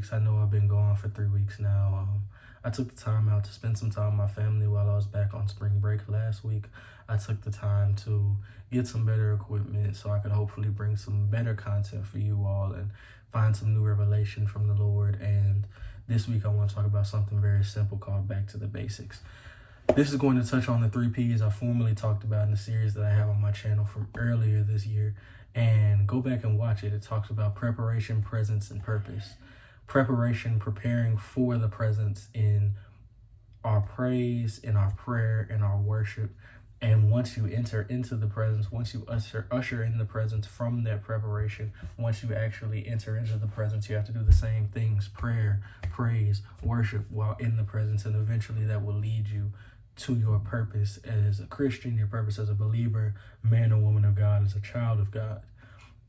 weeks. I know I've been gone for 3 weeks now. I took the time out to spend some time with my family while I was back on spring break last week. I took the time to get some better equipment so I could hopefully bring some better content for you all and find some new revelation from the Lord. And this week I want to talk about something very simple called Back to the Basics. This is going to touch on the 3 P's I formerly talked about in the series that I have on my channel from earlier this year. And go back and watch it. It talks about preparation, presence, and purpose. Preparation, preparing for the presence in our praise, in our prayer, in our worship. And once you enter into the presence, once you usher in the presence from that preparation, once you actually enter into the presence, you have to do the same things: prayer, praise, worship while in the presence. And eventually that will lead you to your purpose as a Christian, your purpose as a believer, man or woman of God, as a child of God.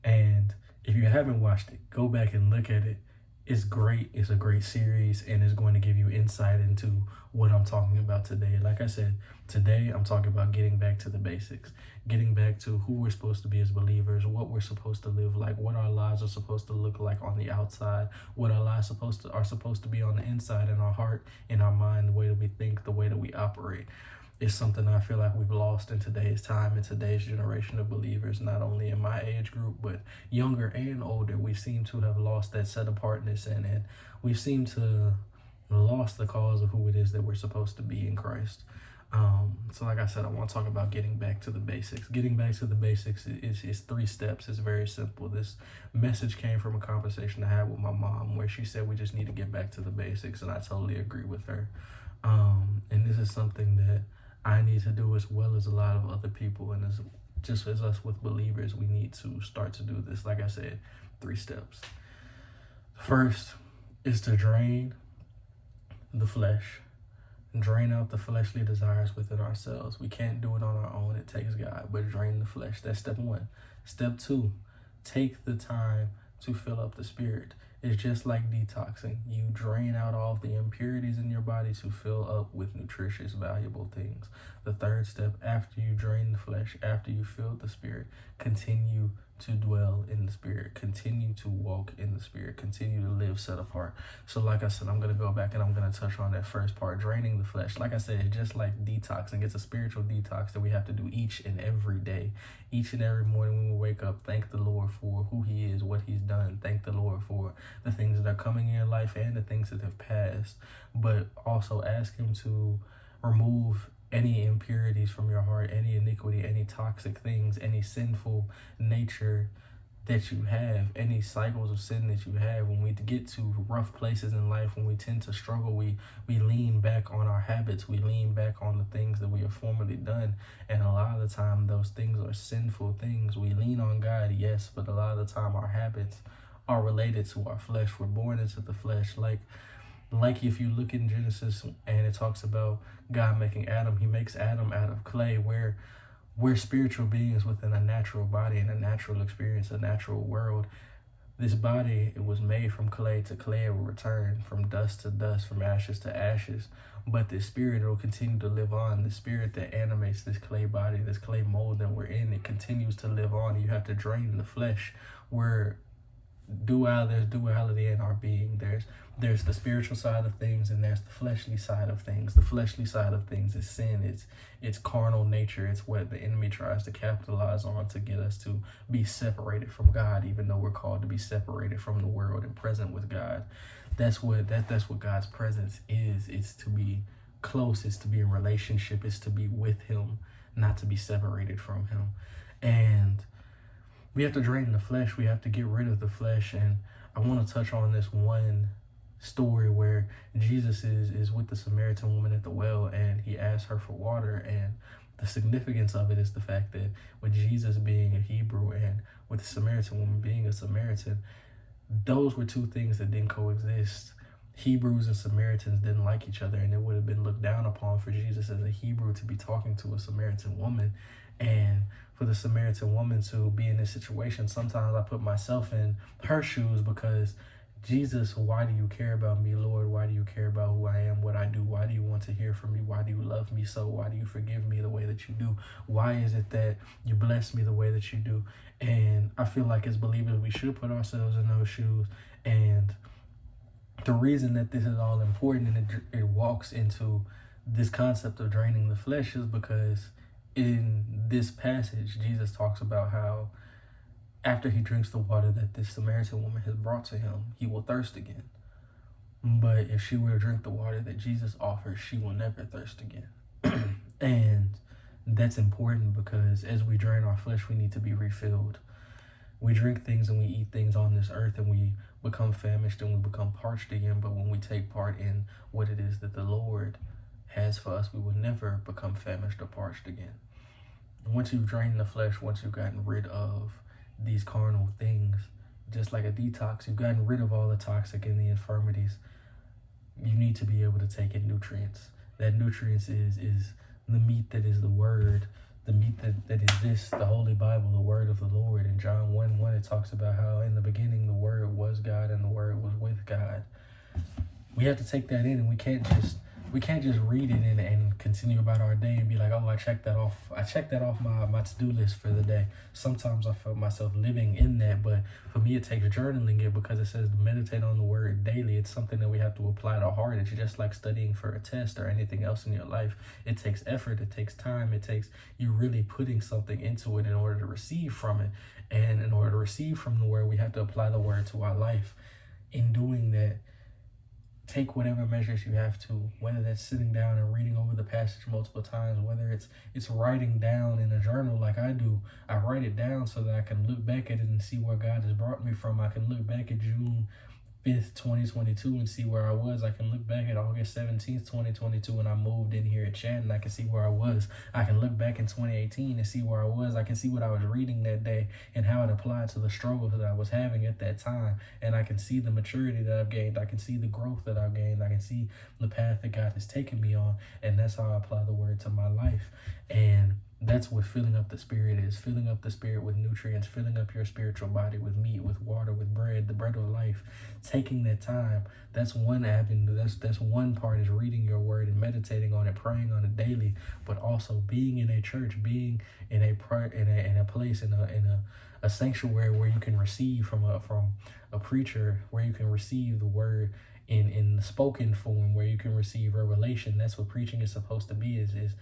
And if you haven't watched it, go back and look at it. It's great. It's a great series, and it's going to give you insight into what I'm talking about today. Like I said, today I'm talking about getting back to the basics, getting back to who we're supposed to be as believers, what we're supposed to live like, what our lives are supposed to look like on the outside, what our lives are supposed to be on the inside, in our heart, in our mind, the way that we think, the way that we operate. It's something I feel like we've lost in today's time, in today's generation of believers, not only in my age group, but younger and older. We seem to have lost that set apartness, and we seem to lost the cause of who it is that we're supposed to be in Christ. So like I said, I want to talk about getting back to the basics. Getting back to the basics is 3 steps. It's very simple. This message came from a conversation I had with my mom where she said we just need to get back to the basics, and I totally agree with her. And this is something that I need to do as well as a lot of other people, and just as us with believers, we need to start to do this. Like I said, 3 steps. First is to drain the flesh, drain out the fleshly desires within ourselves. We can't do it on our own. It takes God, but drain the flesh. That's step 1. Step 2, take the time to fill up the spirit. It's just like detoxing. You drain out all of the impurities in your body to fill up with nutritious, valuable things. The 3rd step, after you drain the flesh, after you fill the spirit, continue to dwell in the spirit, continue to walk in the spirit, continue to live set apart. So like I said, I'm going to go back and I'm going to touch on that first part, draining the flesh. Like I said, it's just like detoxing. It's a spiritual detox that we have to do each and every day. Each and every morning when we wake up, thank the Lord for who he is, what he's done. Thank the Lord for the things that are coming in your life and the things that have passed. But also ask him to remove any impurities from your heart, any iniquity, any toxic things, any sinful nature that you have, any cycles of sin that you have. When we get to rough places in life, when we tend to struggle, we lean back on our habits, we lean back on the things that we have formerly done. And a lot of the time, those things are sinful things. We lean on God, yes, but a lot of the time our habits are related to our flesh. We're born into the flesh. Like if you look in Genesis and it talks about God making Adam, he makes Adam out of clay. We're spiritual beings within a natural body and a natural experience, a natural world. This body, it was made from clay to clay. It will return from dust to dust, from ashes to ashes. But the spirit will continue to live on. The spirit that animates this clay body, this clay mold that we're in, it continues to live on. You have to drain the flesh. There's duality in our being. There's the spiritual side of things, and there's the fleshly side of things. The fleshly side of things is sin. It's carnal nature. It's what the enemy tries to capitalize on to get us to be separated from God, even though we're called to be separated from the world and present with God. That's what God's presence is. It's to be close. It's to be in relationship. It's to be with him, not to be separated from him. And we have to drain the flesh. We have to get rid of the flesh. And I want to touch on this one story where Jesus is with the Samaritan woman at the well, and he asks her for water. And the significance of it is the fact that with Jesus being a Hebrew and with the Samaritan woman being a Samaritan, those were 2 things that didn't coexist. Hebrews and Samaritans didn't like each other, and it would have been looked down upon for Jesus as a Hebrew to be talking to a Samaritan woman. And for the Samaritan woman to be in this situation, sometimes I put myself in her shoes, because Jesus, why do you care about me, Lord? Why do you care about who I am, what I do? Why do you want to hear from me? Why do you love me so? Why do you forgive me the way that you do? Why is it that you bless me the way that you do? And I feel like as believers, we should put ourselves in those shoes and The reason that this is all important and it walks into this concept of draining the flesh is because in this passage, Jesus talks about how after he drinks the water that this Samaritan woman has brought to him, he will thirst again. But if she were to drink the water that Jesus offers, she will never thirst again. And that's important because as we drain our flesh, we need to be refilled. We drink things and we eat things on this earth and we become famished and we become parched again. But when we take part in what it is that the Lord has for us, we will never become famished or parched again. Once you've drained the flesh, once you've gotten rid of these carnal things, just like a detox, you've gotten rid of all the toxic and the infirmities, you need to be able to take in nutrients. That nutrients is the meat that is the word, the meat that is this, the Holy Bible, the word of the Lord. In John 1:1, it talks about how in the beginning the word was God and the word was with God. We have to take that in, and we can't just read it and continue about our day and be like, oh, I checked that off my to-do list for the day. Sometimes I felt myself living in that, but for me it takes journaling it because it says to meditate on the word daily. It's something that we have to apply to heart. It's just like studying for a test or anything else in your life. It takes effort, it takes time, it takes you really putting something into it in order to receive from it. And in order to receive from the word, we have to apply the word to our life. In doing that, take whatever measures you have to, whether that's sitting down and reading over the passage multiple times, whether it's writing down in a journal like I do. I write it down so that I can look back at it and see where God has brought me from. I can look back at June 5th, 2022 and see where I was. I can look back at August 17th, 2022 when I moved in here at Chatton. I can see where I was. I can look back in 2018 and see where I was. I can see what I was reading that day and how it applied to the struggles that I was having at that time. And I can see the maturity that I've gained. I can see the growth that I've gained. I can see the path that God has taken me on. And that's how I apply the word to my life. And that's what filling up the spirit is. Filling up the spirit with nutrients, filling up your spiritual body with meat, with water, with bread, the bread of life. Taking that time, that's one avenue. That's one part, is reading your word and meditating on it, praying on it daily, but also being in a church, being in a place, in a sanctuary where you can receive from a preacher, where you can receive the word in the spoken form, where you can receive revelation. That's what preaching is supposed to be, is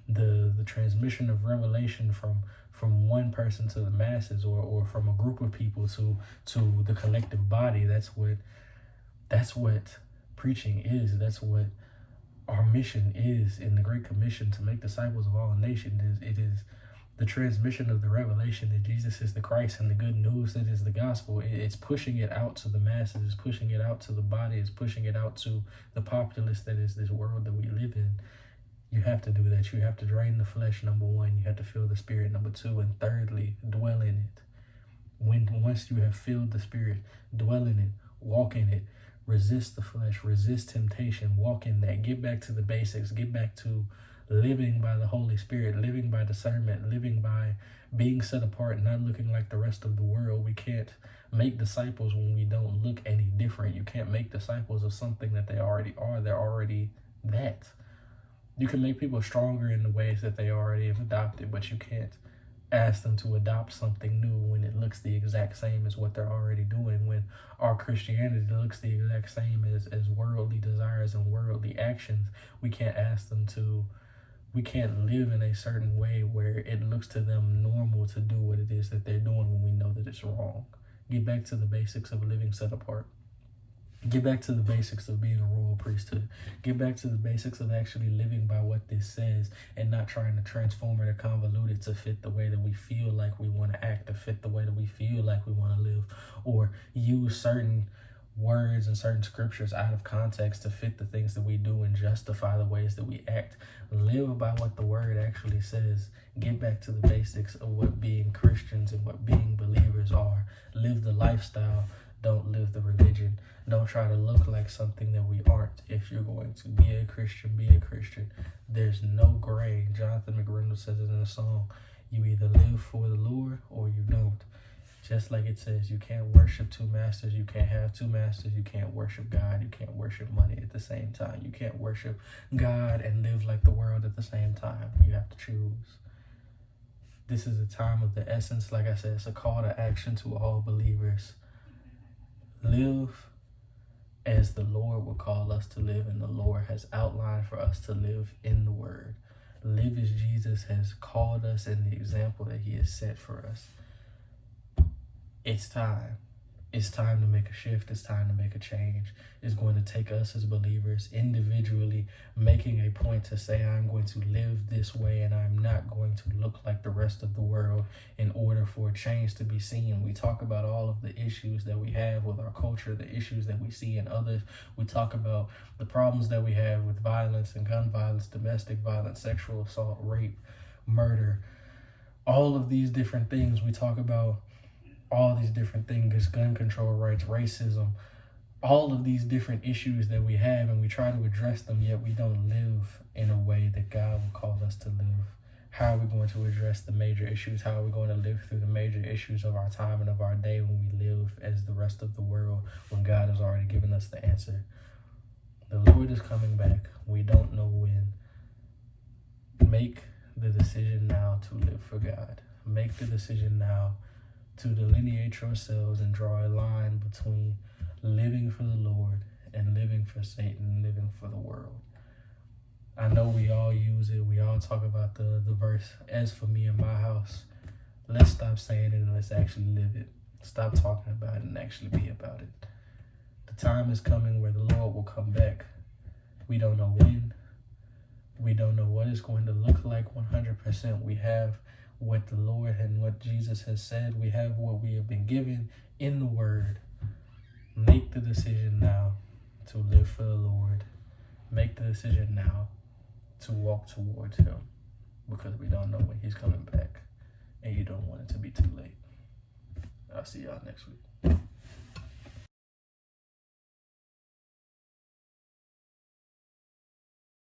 the transmission of revelation from one person to the masses, or from a group of people to the collective body. That's what preaching is. That's what our mission is in the Great Commission, to make disciples of all nations. It is the transmission of the revelation that Jesus is the Christ and the good news that is the gospel. It's pushing it out to the masses. It's pushing it out to the body. It's pushing it out to the populace that is this world that we live in. You have to do that. You have to drain the flesh, number one. You have to fill the spirit, number two. And thirdly, dwell in it. Once you have filled the spirit, dwell in it, walk in it, resist the flesh, resist temptation, walk in that. Get back to the basics. Get back to living by the Holy Spirit, living by discernment, living by being set apart, not looking like the rest of the world. We can't make disciples when we don't look any different. You can't make disciples of something that they already are. They're already that. You can make people stronger in the ways that they already have adopted, but you can't ask them to adopt something new when it looks the exact same as what they're already doing. When our Christianity looks the exact same as worldly desires and worldly actions, we can't live in a certain way where it looks to them normal to do what it is that they're doing when we know that it's wrong. Get back to the basics of living set apart. Get back to the basics of being a royal priesthood. Get back to the basics of actually living by what this says and not trying to transform it or convolute it to fit the way that we feel like we want to act, or fit the way that we feel like we want to live, or use certain words and certain scriptures out of context to fit the things that we do and justify the ways that we act. Live by what the word actually says. Get back to the basics of what being Christians and what being believers are. Live the lifestyle. Don't live the religion. Don't try to look like something that we aren't. If you're going to be a Christian, be a Christian. There's no gray. Jonathan McReynolds says it in a song. You either live for the Lord or you don't. Just like it says, you can't worship two masters. You can't have two masters. You can't worship God. You can't worship money at the same time. You can't worship God and live like the world at the same time. You have to choose. This is a time of the essence. Like I said, it's a call to action to all believers. Live as the Lord will call us to live, and the Lord has outlined for us to live in the Word. Live as Jesus has called us in the example that he has set for us. It's time. It's time to make a shift. It's time to make a change. It's going to take us as believers individually making a point to say, I'm going to live this way and I'm not going to look like the rest of the world in order for change to be seen. We talk about all of the issues that we have with our culture, the issues that we see in others. We talk about the problems that we have with violence and gun violence, domestic violence, sexual assault, rape, murder, all of these different things. We talk about all these different things, gun control rights, racism, all of these different issues that we have, and we try to address them, yet we don't live in a way that God will call us to live. How are we going to address the major issues? How are we going to live through the major issues of our time and of our day when we live as the rest of the world, when God has already given us the answer? The Lord is coming back. We don't know when. Make the decision now to live for God. Make the decision now to delineate yourselves and draw a line between living for the Lord and living for Satan, living for the world. I know we all use it. We all talk about the verse, as for me and my house. Let's stop saying it and let's actually live it. Stop talking about it and actually be about it. The time is coming where the Lord will come back. We don't know when. We don't know what it's going to look like 100%. We have what the Lord and what Jesus has said. We have what we have been given in the Word. Make the decision now to live for the Lord. Make the decision now to walk towards him, because we don't know when he's coming back and you don't want it to be too late. I'll see y'all next week.